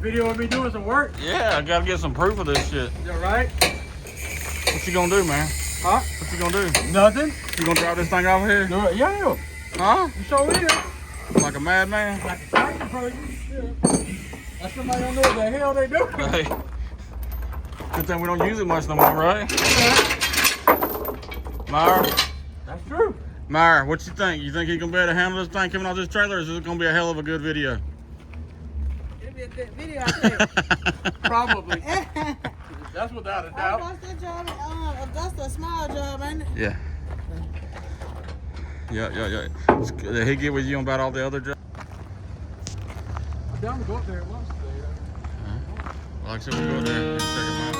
Video of me doing some work? Yeah, I gotta get some proof of this shit. You alright? What you gonna do, man? Huh? What you gonna do? Nothing. You gonna drive this thing over here? Do it. Yeah. Huh? You sure is. Like a madman? Like a tractor person. Yeah. That's somebody don't know what the hell they do. Hey. Good thing we don't use it much no more, right? Myra? That's true. Myra, what you think? You think he gonna be able to handle this thing coming out this trailer, or is this gonna be a hell of a good video? It'll be a good video, I think. Probably. That's without a doubt. What's that job? That's a small job, ain't it? Yeah. Yeah. Did he get with you about all the other jobs? I'm down to go up there once today. Like I said, we'll go there and check him out.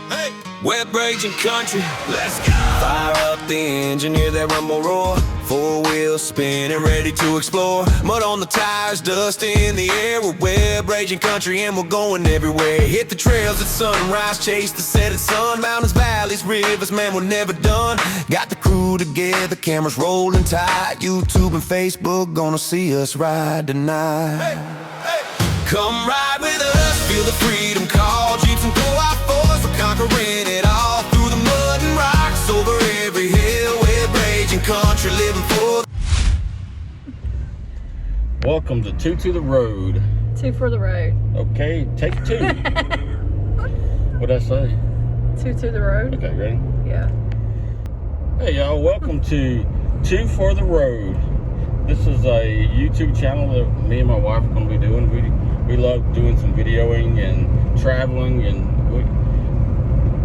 Hey, Webb raging country, let's go. Fire up the engine, hear that rumble roar. Four wheels spinning, ready to explore. Mud on the tires, dust in the air. We're Webb raging country and we're going everywhere. Hit the trails at sunrise, chase the setting sun. Mountains, valleys, rivers, man, we're never done. Got the crew together, cameras rolling tight. YouTube and Facebook gonna see us ride tonight. Come ride with us, feel the freedom call. Jeeps and go-out-fours, we're conquering it all. Through the mud and rocks, over every hill. We're raging country, living for. Welcome to Two to the Road. Two for the road. Okay, take two. What'd I say? Two to the road? Okay, ready? Yeah. Hey y'all, welcome to Two for the Road. This is a YouTube channel that me and my wife are going to be doing. We love doing some videoing and traveling, and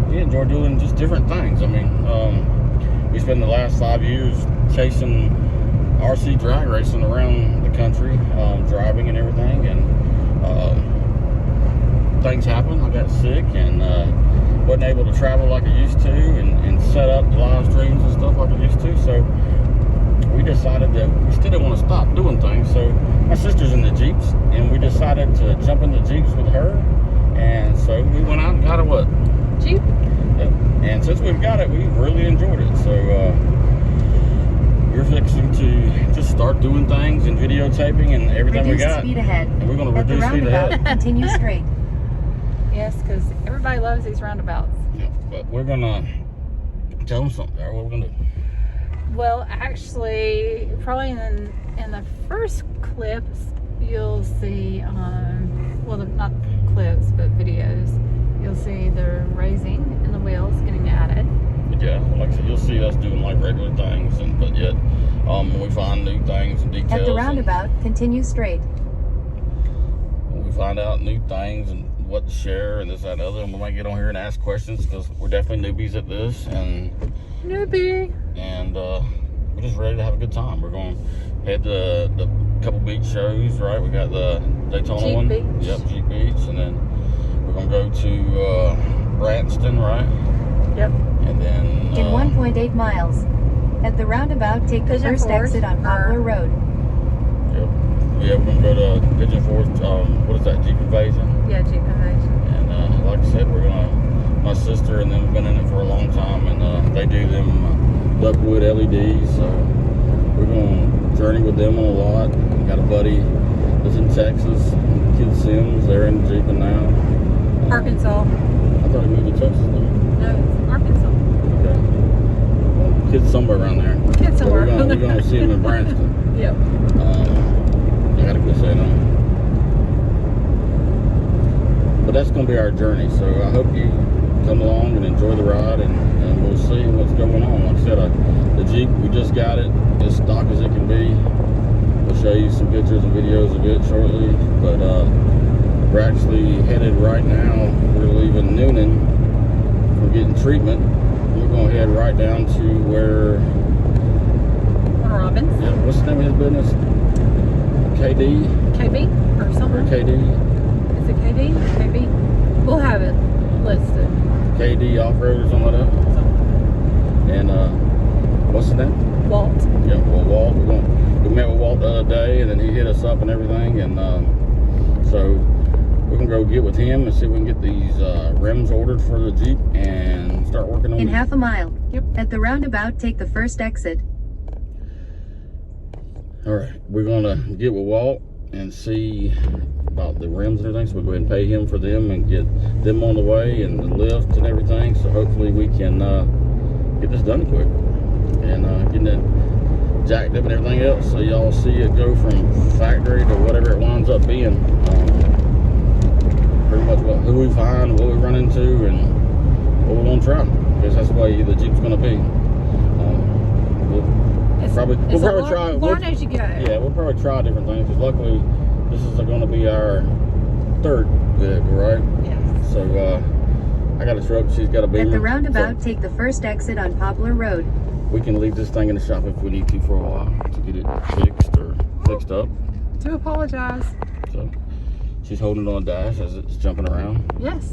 we enjoy doing just different things. I mean, we spent the last 5 years chasing RC drag racing around the country, driving and everything, and things happened. I got sick and wasn't able to travel like I used to and set up live streams and stuff like I used to. So we decided that we still didn't want to stop doing things. So my sister's in the Jeeps, and we decided to jump in the Jeeps with her. And so we went out and got a what? Jeep. Yep. And since we've got it, we've really enjoyed it. So we're fixing to just start doing things and videotaping and everything we got. Speed ahead. And we're going to At the reduce speed ahead. roundabout, continue straight. Yes, because everybody loves these roundabouts. Yeah, but we're going to tell them something. What we're going to do. Well, actually, probably in the first clips, you'll see, well, not clips, but videos, you'll see the raising and the wheels getting added. Yeah, like I said, you'll see us doing like regular things, but yet when we find new things and details. At the roundabout, continue straight. When we find out new things and what to share and this, that, and the other, and we might get on here and ask questions because we're definitely newbies at this. Newbie. And we're just ready to have a good time. We're going to head to the couple beach shows, right? We got the Daytona Jeep one. Beach. Yep, Jeep Beach. And then we're going to go to Branston, right? Yep. And then In 1.8 miles. At the roundabout, take the Pigeon first Forge, exit on Poplar Road. Yep. Yeah, we're going to go to Pigeon Forge. What is that, Jeep Invasion? Yeah, Jeep Invasion. And like I said, we're going to, my sister and them have been in it for a long time, and they do them Duckwood LEDs, so we're going to journey with them on a lot. Got a buddy that's in Texas, Kid Sims, they're in Jeep now. Arkansas. I thought he moved to Texas though. No, it's Arkansas. Okay. Well, kid's somewhere around there. Kid's So somewhere. we're going to see him in Branston. Yep. I got to go say no. But that's going to be our journey, so I hope you come along and enjoy the ride, and we'll see what's going on. Like I said, the Jeep, we just got it, as stock as it can be. We'll show you some pictures and videos of it shortly, but we're actually headed right now. We're leaving Noonan. We're getting treatment. We're going to head right down to where... Robbins. Yeah, what's the name of his business? KD? KB or Or something. KD? Is it KD? KB? We'll have it listed. KD Off-Road or something like that. And what's his name? Walt. Yeah, well, Walt. We met with Walt the other day, and then he hit us up and everything, and so we're gonna go get with him and see if we can get these rims ordered for the Jeep and start working on In it. half a mile. Yep. At the roundabout, take the first exit. All right, we're gonna get with Walt and see about the rims and everything, so we'll go ahead and pay him for them and get them on the way and the lift and everything. So hopefully we can get this done quick and getting it jacked up and everything else, so y'all see it go from factory to whatever it winds up being. Pretty much who we find, what we run into, and what we want to try, because that's the way the Jeep's going to be. We'll probably try. Learn as you go. Yeah, we'll probably try different things, because luckily this is going to be our third vehicle, right? Yes. So I got a truck, she's got a Beamer. At the roundabout, so take the first exit on Poplar Road. we can leave this thing in the shop if we need to for a while to get it fixed or fixed up. Do apologize. So she's holding it on the dash as it's jumping around. Yes.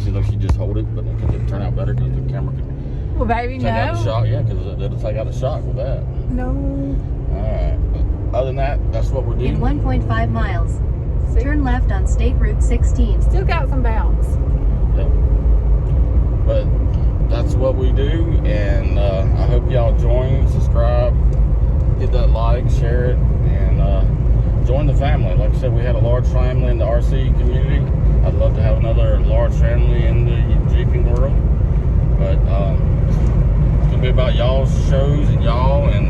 Seems like she just hold it, but it could turn out better because the camera can Well, baby, take out the no. shock. Yeah, because it'll take out the shock with that. No. Alright, but other than that, that's what we're In doing. 1.5 miles, See? turn left on State Route 16. Still got some bounce. Yep. But that's what we do, and I hope y'all join, subscribe, hit that like, share it, and join the family. Like I said, we had a large family in the RC community. I'd love to have another large family in the Jeeping world, but it's gonna be about y'all's shows and y'all and